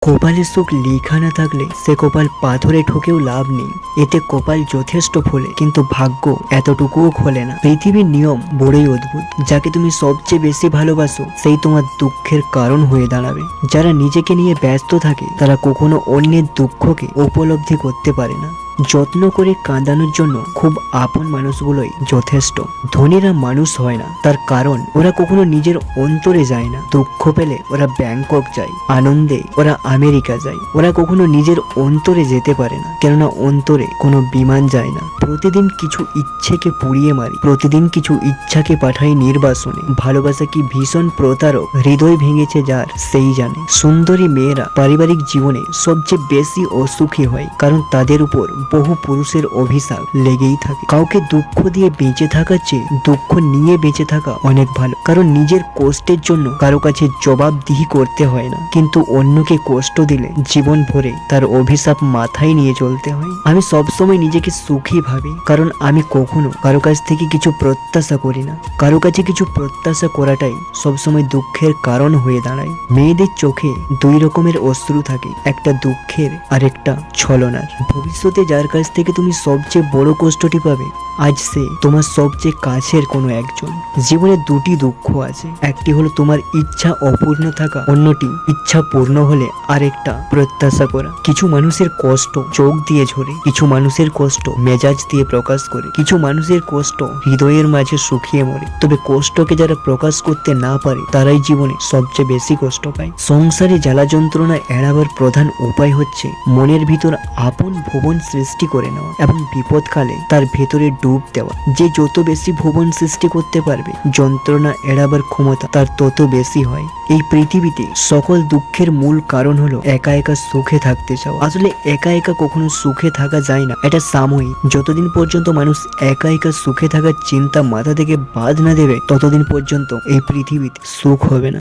কপালে সুখ লেখা না থাকলে সে কপাল পাথরে ঠকেও লাভ নেই। এতে কপাল যথেষ্ট ফলে কিন্তু ভাগ্য এতটুকুও খোলে না। পৃথিবীর নিয়ম বড়ই অদ্ভুত। যাকে তুমি সবচেয়ে বেশি ভালোবাসো সেই তোমার দুঃখের কারণ হয়ে দাঁড়াবে। যারা নিজেকে নিয়ে ব্যস্ত থাকে তারা কখনো অন্যের দুঃখকে উপলব্ধি করতে পারে না। যত্ন করে কাঁদানোর জন্য খুব আপন মানুষগুলোই যথেষ্ট। ধনীরা মানুষ হয় না, তার কারণ ওরা কখনো নিজের অন্তরে যায় না। দুঃখ পেলে ওরা ব্যাংকক যায়, আনন্দে ওরা আমেরিকা যায়। ওরা কখনো নিজের অন্তরে যেতে পারে না, কেননা অন্তরে কোনো বিমান যায় না। প্রতিদিন কিছু ইচ্ছেকে পুড়িয়ে মারি, প্রতিদিন কিছু ইচ্ছাকে পাঠাই নির্বাসনে। ভালোবাসা কি ভীষণ প্রতারক, হৃদয় ভেঙেছে যার সেই জানে। সুন্দরী মেয়েরা পারিবারিক জীবনে সবচেয়ে বেশি অসুখী হয়, কারণ তাদের উপর বহু পুরুষের অভিশাপ লেগেই থাকে। কাউকে দুঃখ দিয়ে বেঁচে থাকার চেয়ে দুঃখ নিয়ে বেঁচে থাকা অনেক ভালো, কারণ নিজের কষ্টের জন্য কারো কাছে জবাবদিহি করতে হয় না। কিন্তু অন্যকে কষ্ট দিলে জীবন ভরে তার অভিশাপ মাথায় নিয়ে চলতে হয়। আমি সবসময় নিজেকে সুখী ভাবি, কারণ আমি কখনো কারো কাছ থেকে কিছু প্রত্যাশা করি না। কারো কাছে কিছু প্রত্যাশা করাটাই সবসময় দুঃখের কারণ হয়ে দাঁড়ায়। মেয়েদের চোখে দুই রকমের অশ্রু থাকে, একটা দুঃখের আর একটা ছলনার। ভবিষ্যতে যার কাছ থেকে তুমি সবচেয়ে বড় কষ্টটি পাবে, আজ সে তোমার সবচেয়ে কাছের কোনো একজন। জীবনে দুটি দুঃখ আছে, একটি হলো তোমার ইচ্ছা অপূর্ণ থাকা, অন্যটি ইচ্ছা পূর্ণ হলে আরেকটা প্রত্যাশা করা। কিছু মানুষের কষ্ট চোখ দিয়ে ঝরে, কিছু মানুষের কষ্ট মেজাজ দিয়ে প্রকাশ করে, কিছু মানুষের কষ্ট হৃদয়ের মাঝে শুকিয়ে মরে। তবে কষ্টকে যারা প্রকাশ করতে না পারে তারাই জীবনে সবচেয়ে বেশি কষ্ট পায়। সংসারে জ্বালা যন্ত্রণা এড়াবার প্রধান উপায় হচ্ছে মনের ভিতর আপন ভুবন সৃষ্টি করে নেওয়া এবং বিপদকালে তার ভেতরে ডুব দেওয়া। যে যত বেশি ভুবন সৃষ্টি করতে পারবে, যন্ত্রণা এড়াবার ক্ষমতা তার তত বেশি হয়। এই পৃথিবীতে সকল দুঃখের মূল কারণ হলো একা একা সুখে থাকতে চাও। আসলে একা একা কখনো সুখে থাকা যায় না, এটা সাময়িক। যতদিন পর্যন্ত মানুষ একা একা সুখে থাকার চিন্তা মাথা থেকে বাদ না দেবে, ততদিন পর্যন্ত এই পৃথিবীতে সুখ হবে না।